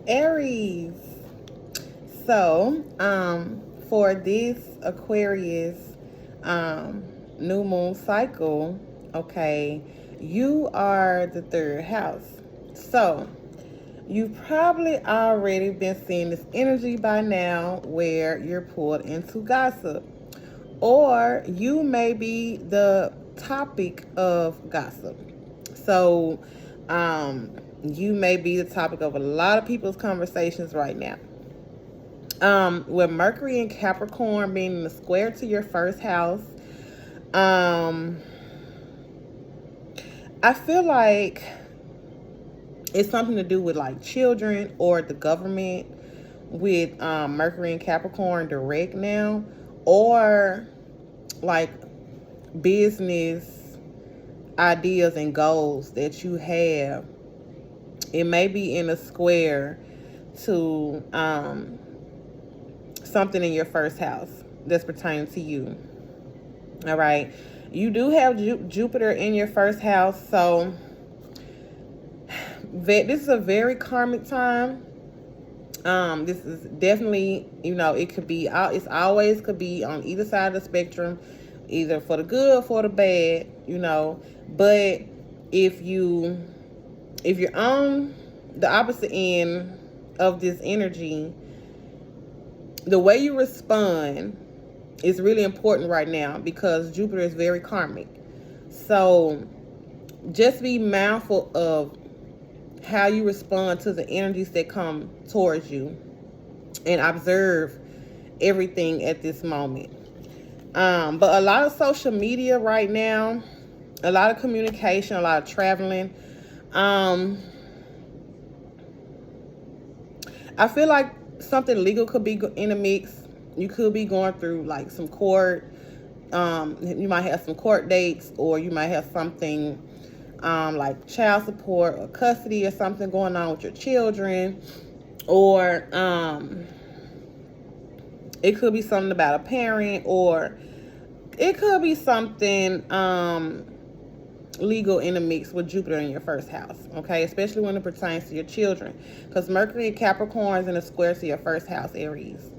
Aries. So, for this Aquarius um, new moon cycle, okay, you are the third house. So, you've probably already been seeing this energy by now where you're pulled into gossip, or you may be the topic of gossip. So, you may be the topic of a lot of people's conversations right now. With Mercury and Capricorn being in the square to your first house, um, I feel like it's something to do with like children or the government with Mercury and Capricorn direct now, or like business ideas and goals that you have. It may be in a square to something in your first house that's pertaining to you. All right. You do have Jupiter in your first house. So this is a very karmic time. This is definitely, it could be, it's always could be on either side of the spectrum, either for the good or for the bad, but if you're on the opposite end of this energy, the way you respond is really important right now because Jupiter is very karmic. So just be mindful of how you respond to the energies that come towards you and observe everything at this moment. But a lot of social media right now, a lot of communication, a lot of traveling. I feel like something legal could be in the mix. You could be going through like some court. You might have some court dates, or you might have something like child support or custody or something going on with your children, or it could be something about a parent, or it could be something legal in the mix with Jupiter in your first house, okay? Especially when it pertains to your children, because Mercury and Capricorn is in a square to your first house, Aries.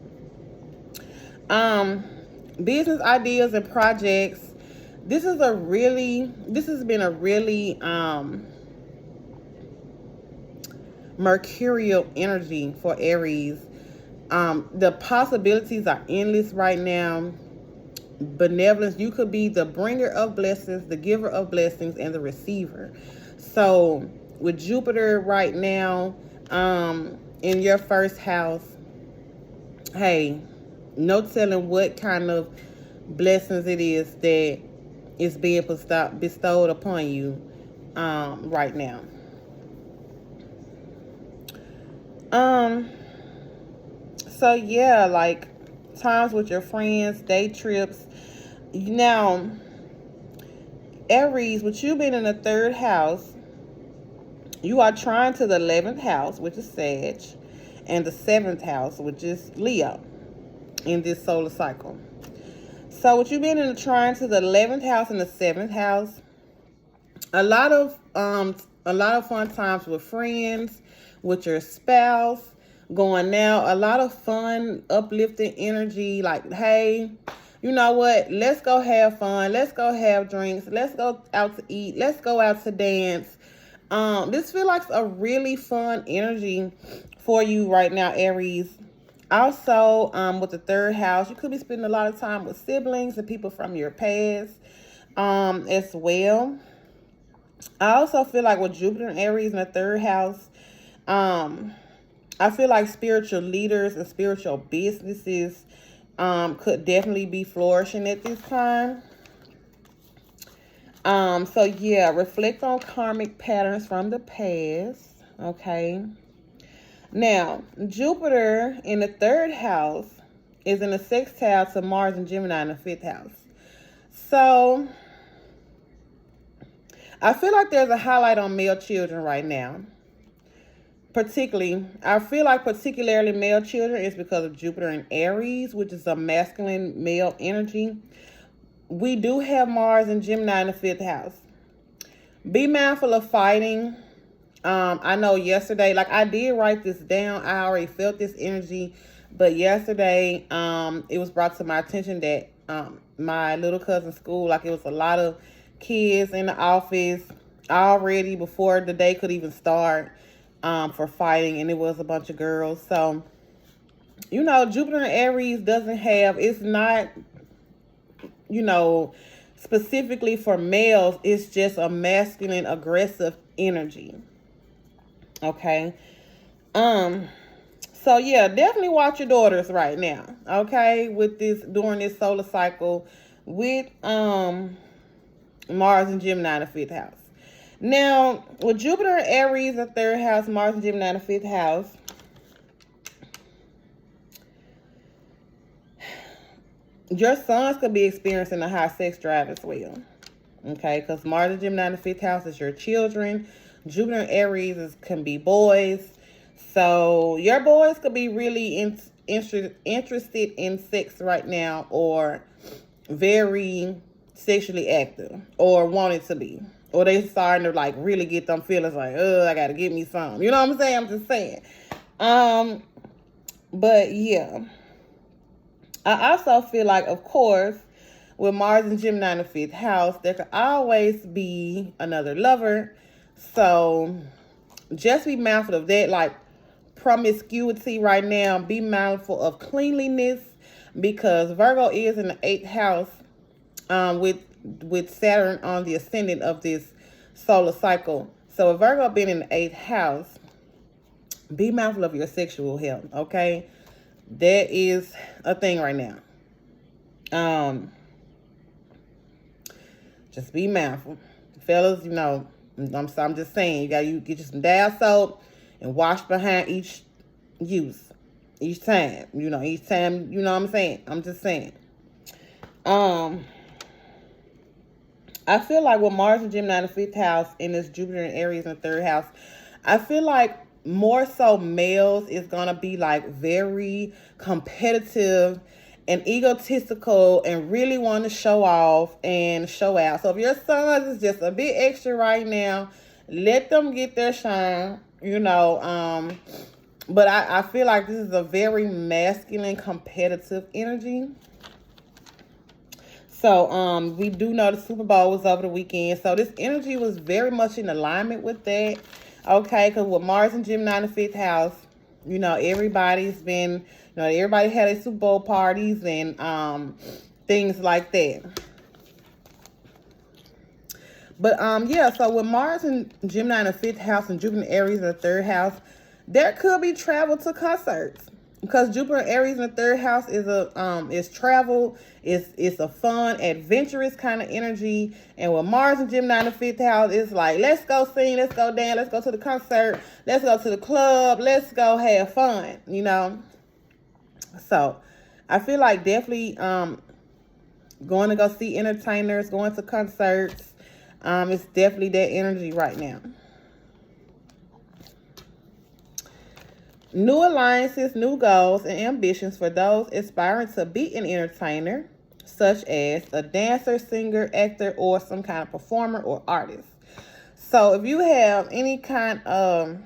Business ideas and projects. This has been a really mercurial energy for Aries. The possibilities are endless right now. Benevolence, you could be the bringer of blessings, the giver of blessings, and the receiver. So with Jupiter right now in your first house, hey, no telling what kind of blessings it is that is being bestowed upon you right now. So yeah, like times with your friends, day trips. Now, Aries, with you being in the third house, you are trying to the 11th house, which is Sag, and the 7th house, which is Leo, in this solar cycle. So with you being in the trine to the 11th house and the 7th house, a lot of fun times with friends, with your spouse, going now, a lot of fun, uplifting energy, like, hey, you know what, let's go have fun, let's go have drinks, let's go out to eat, let's go out to dance. This feels like a really fun energy for you right now, Aries. Also, with the third house, you could be spending a lot of time with siblings and people from your past as well. I also feel like with Jupiter and Aries in the third house, I feel like spiritual leaders and spiritual businesses could definitely be flourishing at this time. So yeah, reflect on karmic patterns from the past. Okay. Now, Jupiter in the third house is in a sextile to Mars and Gemini in the fifth house. So I feel like there's a highlight on male children right now. I feel like particularly male children is because of Jupiter in Aries, which is a masculine male energy. We do have Mars and Gemini in the fifth house. Be mindful of fighting I know yesterday, like I did write this down. I already felt this energy, but yesterday, it was brought to my attention that my little cousin's school, like it was a lot of kids in the office already before the day could even start, for fighting, and it was a bunch of girls. So, you know, Jupiter and Aries doesn't have, it's not, you know, specifically for males, it's just a masculine, aggressive energy. Okay. So yeah, definitely watch your daughters right now. Okay, with this during this solar cycle with Mars and Gemini in the fifth house. Now, with Jupiter and Aries, the third house, Mars and Gemini in the fifth house, your sons could be experiencing a high sex drive as well. Okay, because Mars and Gemini in the fifth house is your children. Jupiter and Aries can be boys. So your boys could be really interested in sex right now, or very sexually active, or wanting to be. Or they starting to like really get them feelings like, oh, I gotta get me some. You know what I'm saying? I'm just saying. But yeah. I also feel like, of course, with Mars and Gemini in the fifth house, there could always be another lover. So just be mindful of that. Like promiscuity right now, be mindful of cleanliness, because Virgo is in the 8th house, with Saturn on the ascendant of this solar cycle. So if Virgo being in the 8th house, be mindful of your sexual health, okay? That is a thing right now. Just be mindful. Fellas, you know, I'm just saying, you get you some dial soap and wash behind each use. Each time, you know what I'm saying? I'm just saying. I feel like with Mars and Gemini in the 5th house and this Jupiter and Aries in the 3rd house, I feel like more so males is going to be like very competitive and egotistical and really want to show off and show out. So if your sons is just a bit extra right now, let them get their shine, you know. But I feel like this is a very masculine, competitive energy. So, we do know the Super Bowl was over the weekend. So, this energy was very much in alignment with that. Okay, because with Mars and Gemini in the 5th house, you know, everybody had their Super Bowl parties and things like that. But, yeah, so with Mars and Gemini in the 5th house and Jupiter and Aries in the 3rd house, there could be travel to concerts. Because Jupiter and Aries in the 3rd house is travel, it's a fun, adventurous kind of energy. And with Mars and Gemini in the 5th house, it's like, let's go sing, let's go dance, let's go to the concert, let's go to the club, let's go have fun, you know. So I feel like definitely going to go see entertainers, going to concerts. It's definitely that energy right now. New alliances, new goals, and ambitions for those aspiring to be an entertainer, such as a dancer, singer, actor, or some kind of performer or artist. So if you have any kind of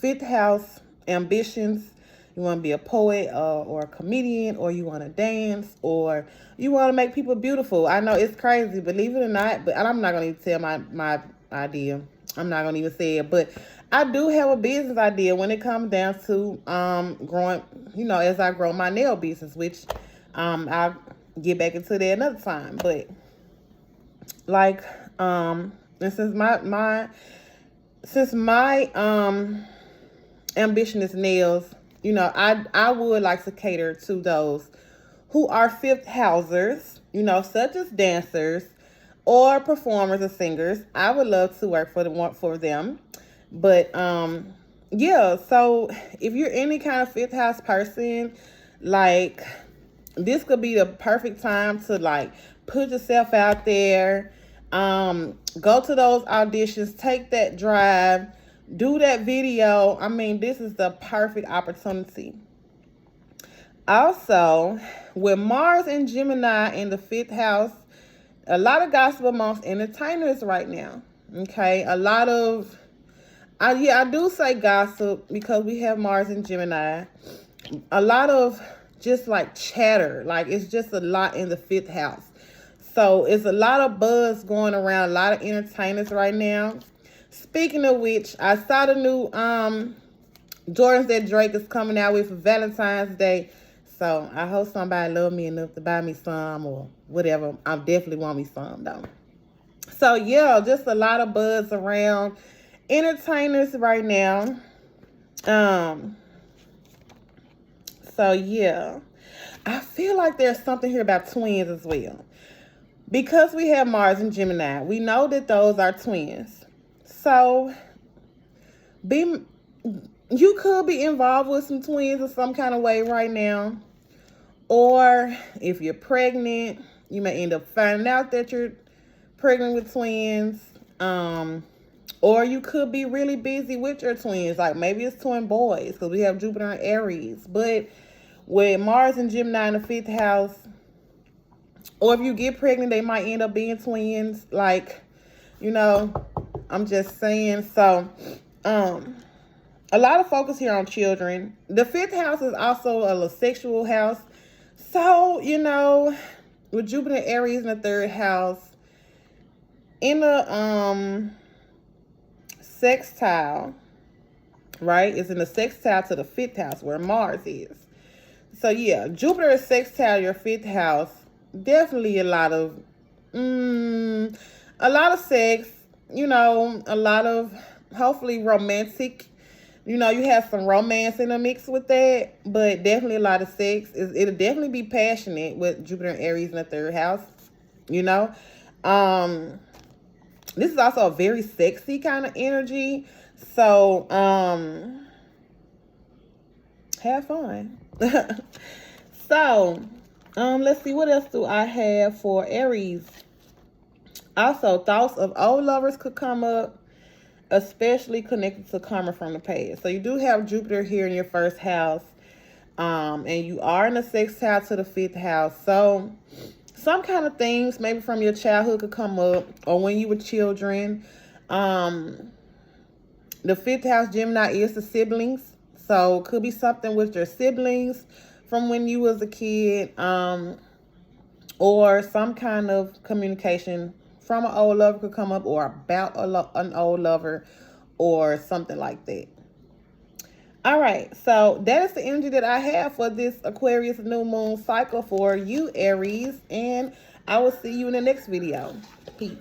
5th house ambitions, you want to be a poet or a comedian, or you want to dance, or you want to make people beautiful. I know it's crazy, believe it or not, but I'm not going to tell my idea. I'm not going to even say it, but I do have a business idea when it comes down to growing, you know, as I grow my nail business, which I'll get back into that another time. But like, and since my ambition is nails, you know, I would like to cater to those who are 5th housers, you know, such as dancers or performers or singers. I would love to work for them. But yeah, so if you're any kind of 5th house person, like this could be the perfect time to like put yourself out there, go to those auditions, take that drive, do that video. I mean, this is the perfect opportunity. Also, with Mars and Gemini in the 5th house, a lot of gossip amongst entertainers right now. Okay, a lot of Yeah, I do say gossip because we have Mars and Gemini. A lot of just like chatter, like it's just a lot in the 5th house. So it's a lot of buzz going around, a lot of entertainers right now. Speaking of which, I saw the new Jordans that Drake is coming out with for Valentine's Day. So I hope somebody love me enough to buy me some or whatever. I definitely want me some though. So yeah, just a lot of buzz around entertainers right now. So yeah, I feel like there's something here about twins as well. Because we have Mars and Gemini, we know that those are twins. So you could be involved with some twins in some kind of way right now. Or if you're pregnant, you may end up finding out that you're pregnant with twins. Or you could be really busy with your twins. Like maybe it's twin boys because we have Jupiter and Aries. But with Mars and Gemini in the 5th house, or if you get pregnant, they might end up being twins. Like, you know, I'm just saying. So, a lot of focus here on children. The 5th house is also a sexual house. So, you know, with Jupiter and Aries in the 3rd house, in the sextile, right? It's in the sextile to the 5th house where Mars is. So, yeah, Jupiter is sextile your 5th house. Definitely a lot of sex, you know, a lot of hopefully romantic, you know, you have some romance in the mix with that, but definitely a lot of sex. It'll definitely be passionate with Jupiter and Aries in the 3rd house, you know. This is also a very sexy kind of energy. So, have fun. So, let's see, what else do I have for Aries? Also, thoughts of old lovers could come up, especially connected to karma from the past. So you do have Jupiter here in your 1st house, and you are in the 6th house to the 5th house. So some kind of things maybe from your childhood could come up, or when you were children. The 5th house Gemini is the siblings, so it could be something with your siblings from when you was a kid, or some kind of communication from an old lover could come up, or about an old lover, or something like that. All right, so that is the energy that I have for this Aquarius new moon cycle for you, Aries, and I will see you in the next video. Peace.